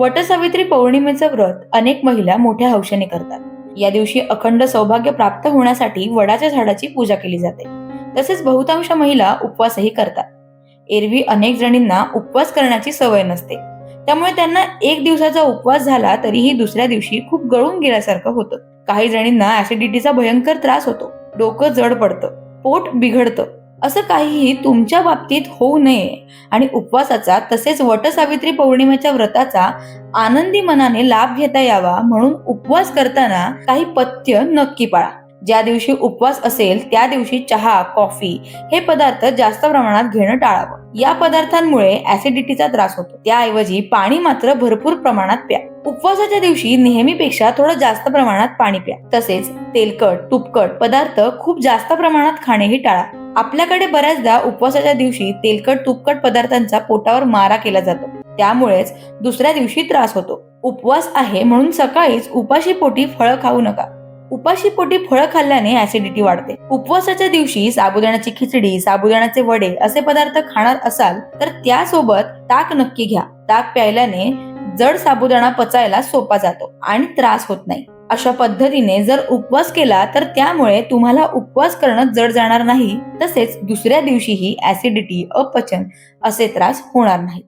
वटसावित्री पौर्णिमेचं व्रत अनेक महिला मोठ्या हौशेने करतात. या दिवशी अखंड सौभाग्य प्राप्त होण्यासाठी वडाच्या झाडाची पूजा केली जाते. तसेच बहुतांश महिला उपवासही करतात. एरवी अनेक जणींना उपवास करण्याची सवय नसते, त्यामुळे त्यांना एक दिवसाचा उपवास झाला तरीही दुसऱ्या दिवशी खूप गळून गेल्यासारखं होतं. काही जणींना ऍसिडिटीचा भयंकर त्रास होतो, डोकं जड पडतं, पोट बिघडतं. असं काहीही तुमच्या बाबतीत होऊ नये आणि उपवासाचा तसेच वटसावित्री पौर्णिमेच्या व्रताचा आनंदी मनाने लाभ घेता यावा म्हणून उपवास करताना काही पथ्य नक्की पाळा. ज्या दिवशी उपवास असेल त्या दिवशी चहा, कॉफी हे पदार्थ जास्त प्रमाणात घेणं टाळावं. या पदार्थांमुळे ऍसिडिटीचा त्रास होतो. त्याऐवजी पाणी मात्र भरपूर प्रमाणात प्या. उपवासाच्या दिवशी नेहमीपेक्षा थोडं जास्त प्रमाणात पाणी प्या. तसेच तेलकट, तुपकट पदार्थ खूप जास्त प्रमाणात खाणेही टाळा. आपल्याकडे बऱ्याचदा उपवासाच्या दिवशी तेलकट, तुपकट पदार्थांचा पोटावर मारा केला जातो, त्यामुळेच दुसऱ्या दिवशी त्रास होतो. उपवास आहे म्हणून सकाळीच उपाशी पोटी फळं खाऊ नका. उपाशी पोटी फळं खाल्ल्याने ऍसिडिटी वाढते. उपवासाच्या दिवशी साबुदाण्याची खिचडी, साबुदाण्याचे वडे असे पदार्थ खाणार असाल तर त्यासोबत ताक नक्की घ्या. ताक प्यायल्याने जड साबुदाणा पचायला सोपा जातो आणि त्रास होत नाही. अशा पद्धतीने जर उपवास केला तर त्यामुळे तुम्हाला उपवास करणं जड जाणार नाही, तसेच दुसऱ्या दिवशीही ऍसिडिटी, अपचन असे त्रास होणार नाही.